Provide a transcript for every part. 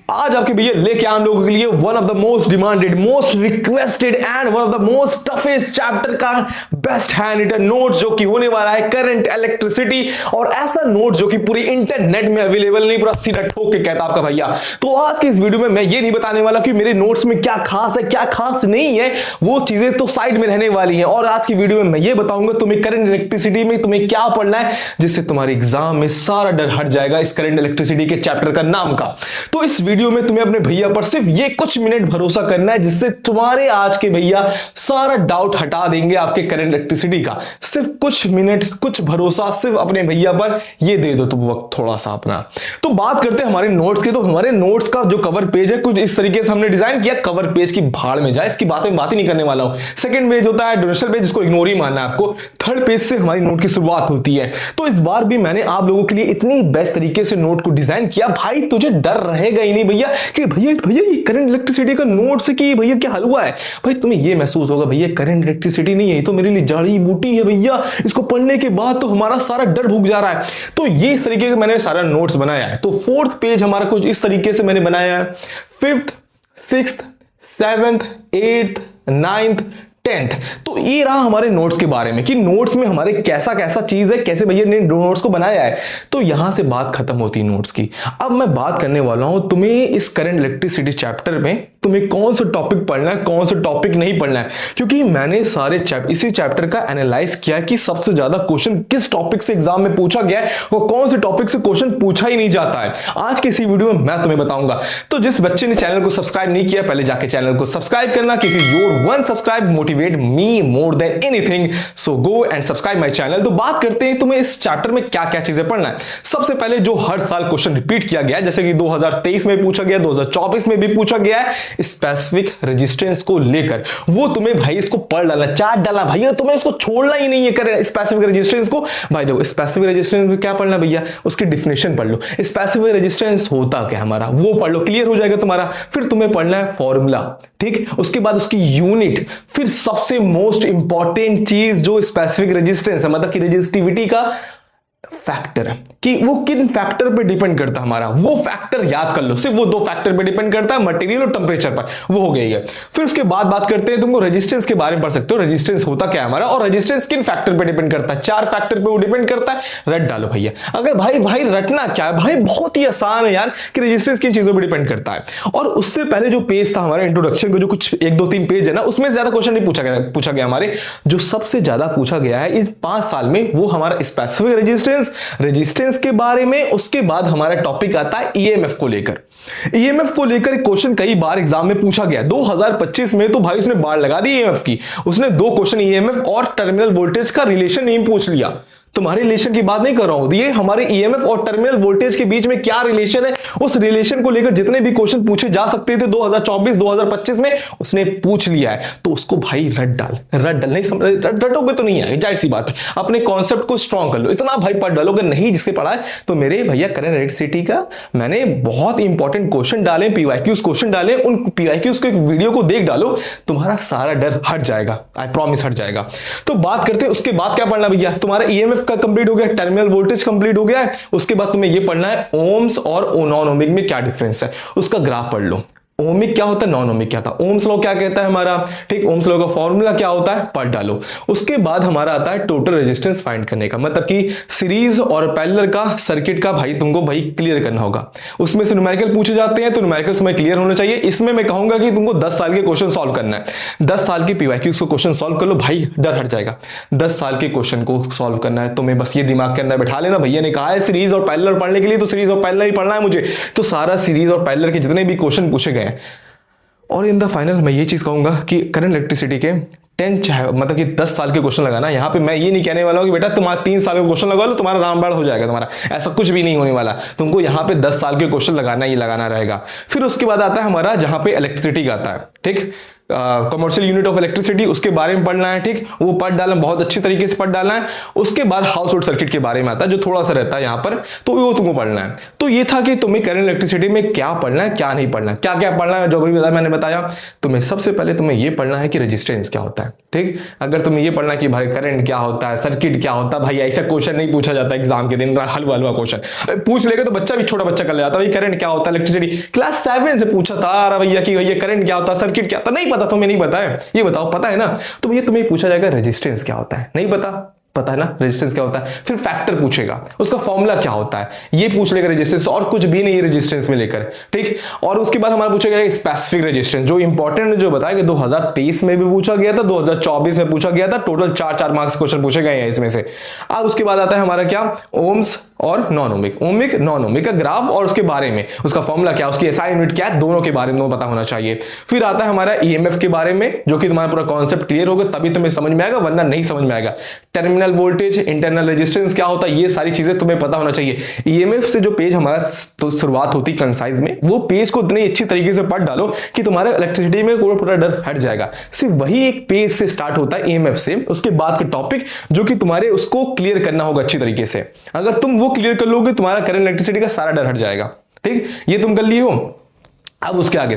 आज आपके भैया लेके आए हम लोगों के लिए one of the most demanded, most requested and one of the most toughest chapter का बेस्ट हैंड रिटन नोट जो कि होने वाला है करंट इलेक्ट्रिसिटी। और ऐसा नोट जो कि पूरी इंटरनेट में अवेलेबल नहीं, पूरा सीधा ठोक के कहता आपका भैया। तो आज की इस वीडियो में मैं ये नहीं बताने वाला कि मेरे नोट्स में क्या खास है क्या खास नहीं है, वो चीजें तो साइड में रहने वाली हैं। और आज की वीडियो में मैं ये बताऊंगा तुम्हें करंट इलेक्ट्रिसिटी में तुम्हें क्या पढ़ना है जिससे तुम्हारे एग्जाम में सारा डर हट जाएगा इस करंट इलेक्ट्रिसिटी के चैप्टर का नाम का। तो इस वीडियो में तुम्हें अपने भैया पर सिर्फ ये कुछ मिनट भरोसा करना है जिससे तुम्हारे आज के भैया सारा डाउट हटा देंगे आपके करंट इलेक्ट्रिसिटी का। सिर्फ कुछ मिनट, कुछ भरोसा सिर्फ अपने भैया पर, ये दे दो तुम वक्त थोड़ा सा अपना। तो बात करते हैं हमारे नोट्स की। तो हमारे नोट्स का जो कवर पेज है कुछ इस तरीके से हमने डिजाइन किया। कवर पेज की भाड़ में जाए, इसकी बात ही नहीं करने वाला हूं। सेकंड पेज होता है डोनेशन पेज, जिसको इग्नोर ही मानना है आपको। थर्ड पेज से हमारी नोट की शुरुआत होती है। तो इस बार भी मैंने आप लोगों के लिए इतनी बेस्ट तरीके से नोट को डिजाइन किया, भाई तुझे डर रहेगा ही नहीं भैया कि भैया ये करंट इलेक्ट्रिसिटी का नोट से कि भैया क्या हलवा है। भाई तुम्हें ये महसूस होगा भैया करंट इलेक्ट्रिसिटी नहीं है, तो मेरे लिए जड़ी बूटी है भैया, इसको पढ़ने के बाद तो हमारा सारा डर भूग जा रहा है। तो ये इस तरीके का मैंने सारा नोट्स बनाया है। तो फोर्थ पेज हमारा कुछ इस तरीके से मैंने बनाया है। Fifth, sixth, seventh, eighth, ninth, 10th। तो ये रहा हमारे नोट्स के बारे में कि नोट्स में हमारे कैसा कैसा चीज है, कैसे भैया ने नोट्स को बनाया है। तो यहां से बात खत्म होती है नोट्स की। अब मैं बात करने वाला हूं तुम्हें इस करंट इलेक्ट्रिसिटी चैप्टर में तुम्हें कौन सा टॉपिक पढ़ना है, कौन सा टॉपिक नहीं पढ़ना है। क्योंकि मैंने सारे इसी चैप्टर का एनालाइज किया कि सबसे ज्यादा क्वेश्चन किस टॉपिक से एग्जाम में पूछा गया है और कौन से टॉपिक से क्वेश्चन पूछा ही नहीं जाता है। आज की इसी वीडियो में मैं तुम्हें बताऊंगा। तो जिस बच्चे ने चैनल को सब्सक्राइब नहीं किया, पहले जाके चैनल को सब्सक्राइब करना, क्योंकि your one subscribe motivate me more than anything. So go and subscribe my channel. तो बात करते हैं तुम्हें इस चैप्टर में क्या क्या चीजें पढ़ना है। सबसे पहले जो हर साल क्वेश्चन रिपीट किया गया है, जैसे कि 2023 में पूछा गया, 2024 में भी पूछा गया है, स्पेसिफिक रेजिस्टेंस को लेकर, वो तुम्हें भाई इसको पढ़ डालना, चार्ट डालना भैया, तुम्हें इसको छोड़ना ही नहीं है कर स्पेसिफिक रेजिस्टेंस को। भाई देखो स्पेसिफिक रेजिस्टेंस में क्या पढ़ना भैया, उसकी डिफिनेशन पढ़ लो। स्पेसिफिक रेजिस्टेंस होता क्या हमारा वो पढ़ लो, क्लियर हो जाएगा तुम्हारा। फिर तुम्हें पढ़ना है फॉर्मूला, ठीक। उसके बाद उसकी यूनिट, फिर सबसे मोस्ट इंपॉर्टेंट चीज जो स्पेसिफिक रेजिस्टेंस है, मतलब कि रेजिस्टिविटी का फैक्टर, कि वो किन फैक्टर पे डिपेंड करता है हमारा, वो फैक्टर याद कर लो। सिर्फ वो दो फैक्टर पे डिपेंड करता है, मटेरियल और टेंपरेचर पर, वो हो गई है। फिर उसके बाद बात करते हैं, तुमको रेजिस्टेंस के बारे में पढ़ सकते हो, रेजिस्टेंस होता क्या है हमारा और रेजिस्टेंस किन फैक्टर पे डिपेंड करता है। 4 फैक्टर पे वो डिपेंड करता है, रट डालो भैया। अगर भाई रटना क्या है भाई, बहुत ही आसान है यार कि रेजिस्टेंस किन चीजों पर डिपेंड करता है। और उससे पहले जो पेज था हमारा इंट्रोडक्शन का, जो कुछ 1-2-3 पेज है ना, उसमें ज्यादा क्वेश्चन नहीं पूछा गया हमारे। जो सबसे ज्यादा पूछा गया है इन 5 साल में वो हमारा स्पेसिफिक रेजिस्टेंस के बारे में। उसके बाद हमारा टॉपिक आता है ईएमएफ को लेकर। ईएमएफ को लेकर क्वेश्चन कई बार एग्जाम में पूछा गया। 2025 में तो भाई उसने बाढ़ लगा दी ईएमएफ की। उसने 2 क्वेश्चन ईएमएफ और टर्मिनल वोल्टेज का रिलेशन नहीं पूछ लिया। तुम्हारे रिलेशन की बात नहीं कर रहा हूं, ये हमारे ईएमएफ और टर्मिनल वोल्टेज के बीच में क्या रिलेशन है, उस रिलेशन को लेकर जितने भी क्वेश्चन पूछे जा सकते थे 2024-2025 में उसने पूछ लिया है। तो उसको भाई रट डाल नहीं रटोगे तो नहीं आएगा, जाहिर सी बात है। अपने कॉन्सेप्ट को स्ट्रॉन्ग कर लो, इतना भाई पढ़ डालो। अगर नहीं जिससे पढ़ा है तो मेरे भैया करंट इलेक्ट्रिसिटी का मैंने बहुत इंपॉर्टेंट क्वेश्चन डाले, पीवाईक्यूज क्वेश्चन डाले, उन पीवाईक्यूज के वीडियो को देख डालो, तुम्हारा सारा डर हट जाएगा, आई प्रॉमिस हट जाएगा। तो बात करते हैं उसके बाद क्या पढ़ना भैया। तुम्हारा ईएमएफ का कंप्लीट हो गया, टर्मिनल वोल्टेज कंप्लीट हो गया है। उसके बाद तुम्हें यह पढ़ना है ओम्स और नॉन ओमिक में क्या डिफरेंस है, उसका ग्राफ पढ़ लो। ओमिक क्या होता है, नॉन ओमिक क्या था, ओम्स लॉ क्या कहता है हमारा, ठीक। ओम्स लॉ का फॉर्मूला क्या होता है पढ़ डालो। उसके बाद हमारा आता है टोटल रेजिस्टेंस फाइंड करने का, मतलब कि सीरीज और पैरेलल का सर्किट का भाई तुमको भाई क्लियर करना होगा। उसमें से न्यूमेरिकल पूछे जाते हैं तो न्यूमेरिकल्स में क्लियर होना चाहिए। इसमें मैं कहूंगा कि तुमको 10 साल के क्वेश्चन सॉल्व करना है। 10 साल के पीवाईक्यूज को क्वेश्चन सॉल्व कर लो भाई, डर हट जाएगा। 10 साल के क्वेश्चन को सॉल्व करना है तुम्हें, बस ये दिमाग के अंदर बैठा लेना, भैया ने कहा है सीरीज और पैरेलल पढ़ने के लिए, तो सीरीज और पैरेलल ही पढ़ना है मुझे। तो सारा सीरीज और पैरेलल के जितने भी क्वेश्चन पूछे गए हैं। और इन द फाइनल मैं ये चीज कहूंगा कि करंट इलेक्ट्रिसिटी के 10 मतलब कि 10 साल के क्वेश्चन लगाना। यहाँ पे मैं ये नहीं कहने वाला हूँ कि बेटा तुम्हारा 3 साल का क्वेश्चन लगा लो तुम्हारा रामबाण हो जाएगा, तुम्हारा ऐसा कुछ भी नहीं होने वाला। तुमको यहाँ पे 10 साल के क्वेश्चन लगाना ही लगाना रहेगा। फिर उसके बाद आता है हमारा जहां पे इलेक्ट्रिसिटी का आता है, ठीक। कमर्शियल यूनिट ऑफ इलेक्ट्रिसिटी, उसके बारे में पढ़ना है, ठीक, वो पढ़ डालना, बहुत अच्छी तरीके से पढ़ डालना है। उसके बाद हाउस होल्ड सर्किट के बारे में आता है जो थोड़ा सा रहता है यहाँ पर, तो वो तुमको पढ़ना है। तो ये था कि तुम्हें करंट इलेक्ट्रिसिटी में क्या पढ़ना है क्या नहीं पढ़ना है, क्या क्या पढ़ना है जो भी मैंने बताया। तुम्हें सबसे पहले तुम्हें ये पढ़ना है कि रेजिस्टेंस क्या होता है, ठीक। अगर तुम्हें ये पढ़ना है कि भाई करंट क्या होता है, सर्किट क्या होता है, भाई ऐसा क्वेश्चन नहीं पूछा जाता एग्जाम के दिन, हलवा हलवा क्वेश्चन पूछ लेगा तो बच्चा भी, छोटा बच्चा कर ले जाता है, भाई करंट क्या होता है, इलेक्ट्रिसिटी क्लास 7 से पूछा था भैया कि भैया करंट क्या होता है, सर्किट क्या होता है, नहीं पता, तुम्हें नहीं पता है, ये बताओ, पता है ना। तो भैया तुम्हें पूछा जाएगा रेजिस्टेंस क्या होता है, नहीं पता, पता है ना रेजिस्टेंस क्या होता है। फिर फैक्टर पूछेगा, उसका फॉर्मूला क्या होता है, ये पूछ लेगा रेजिस्टेंस, और कुछ भी नहीं रेजिस्टेंस में लेकर, ठीक। और उसके बाद हमारा पूछेगा स्पेसिफिक रेजिस्टेंस, जो इंपॉर्टेंट जो बताया कि 2023 में भी पूछा गया था, 2024 में पूछा गया था, टोटल 4 मार्क्स क्वेश्चन पूछे गए हैं इसमें से। अब उसके बाद आता है हमारा क्या, ओम्स और non ohmic, ohmic non ohmic का ग्राफ और उसके बारे में, उसका फॉर्मूला क्या, उसकी एसआई यूनिट क्या है, दोनों के बारे में पता होना चाहिए। फिर आता है हमारा ईएमएफ के बारे में, जो कि तुम्हारा पूरा कॉन्सेप्ट क्लियर होगा तभी तुम्हें समझ में आएगा, वरना नहीं समझ में आएगा। टर्मिनल वोल्टेज, इंटरनल रेजिस्टेंस क्या होता है, ये सारी चीजें तुम्हें पता होना चाहिए। ईएमएफ से जो पेज हमारा तो शुरुआत होती है कंसाइज में, वो पेज को इतनी अच्छी तरीके से पढ़ डालो कि तुम्हारा इलेक्ट्रिसिटी में पूरा डर हट जाएगा। सिर्फ वही एक पेज से स्टार्ट होता है ईएमएफ से, उसके बाद के टॉपिक जो कि तुम्हारे उसको क्लियर करना होगा अच्छी तरीके से। अगर तुम वो क्लियर कर लोगे तुम्हारा करंट इलेक्ट्रिसिटी का सारा डर हट जाएगा, ठीक। ये तुम कर लिए हो। अब उसके आगे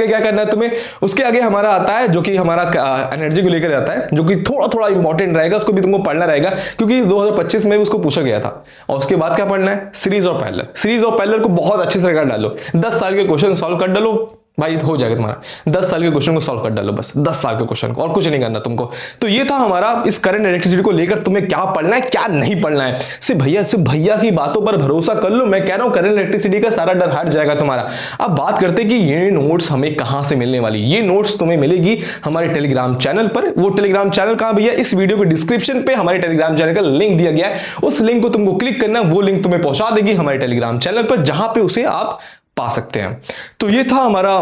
क्या करना है तुम्हें, उसके आगे हमारा आता है जो कि हमारा एनर्जी को लेकर आता है, जो कि थोड़ा थोड़ा इंपॉर्टेंट रहेगा, उसको भी तुमको पढ़ना रहेगा क्योंकि 2025 में भी उसको पूछा गया था। और उसके बाद क्या पढ़ना है, सीरीज और पैरेलल। सीरीज और पैरेलल को बहुत अच्छे से कर डालो, 10 साल के क्वेश्चन सॉल्व कर डालो भाई, हो जाएगा तुम्हारा। 10 साल के क्वेश्चन को सॉल्व कर डालो, बस 10 साल के क्वेश्चन को, और कुछ नहीं करना तुमको। तो ये था हमारा इस करंट इलेक्ट्रिसिटी को लेकर तुम्हें क्या पढ़ना है क्या नहीं पढ़ना है। सिर्फ भैया की बातों पर भरोसा कर लो, मैं कह रहा हूं करंट इलेक्ट्रिसिटी का सारा डर हट जाएगा तुम्हारा। अब बात करते हैं कि ये नोट्स हमें कहां से मिलने वाली। ये नोट्स तुम्हें मिलेगी हमारे टेलीग्राम चैनल पर। वो टेलीग्राम चैनल कहां भैया, इस वीडियो के डिस्क्रिप्शन पे हमारे टेलीग्राम चैनल का लिंक दिया गया है, उस लिंक को तुमको क्लिक करना, वो लिंक तुम्हें पहुंचा देगी हमारे टेलीग्राम चैनल पर, जहां पे उसे आप पा सकते हैं। तो ये था हमारा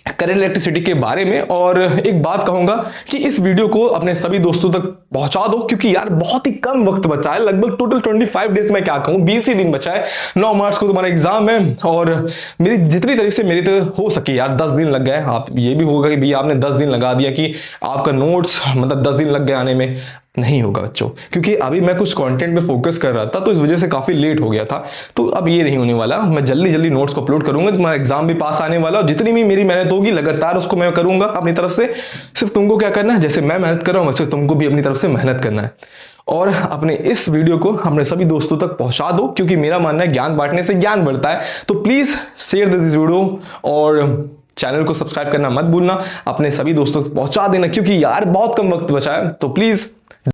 करंट इलेक्ट्रिसिटी के बारे में। और एक बात कहूंगा कि इस वीडियो को अपने सभी दोस्तों तक पहुंचा दो, क्योंकि यार बहुत ही कम वक्त बचा है, लगभग टोटल 25 डेज में क्या कहूं, 20 ही दिन बचा है। 9 मार्च को तुम्हारा एग्जाम है और मेरी जितनी तरफ से मेरी तो हो सके यार 10 दिन लग गए। आप ये भी होगा कि भैया आपने 10 दिन लगा दिया कि आपका नोट्स मतलब 10 दिन लग गए आने में, नहीं होगा बच्चों, क्योंकि अभी मैं कुछ कंटेंट पे फोकस कर रहा था तो इस वजह से काफी लेट हो गया था। तो अब ये नहीं होने वाला, मैं जल्दी नोट्स को अपलोड करूंगा, तुम्हारा एग्जाम भी पास आने वाला, और जितनी भी मेरी मेहनत होगी लगातार उसको मैं करूंगा अपनी तरफ से। सिर्फ तुमको क्या करना है, जैसे मैं मेहनत कर रहा हूं वैसे तुमको भी अपनी तरफ से मेहनत करना है, और अपने इस वीडियो को अपने सभी दोस्तों तक पहुंचा दो, क्योंकि मेरा मानना है ज्ञान बांटने से ज्ञान बढ़ता है। तो प्लीज शेयर दिस वीडियो और चैनल को सब्सक्राइब करना मत भूलना, अपने सभी दोस्तों तक पहुंचा देना, क्योंकि यार बहुत कम वक्त बचा है। तो प्लीज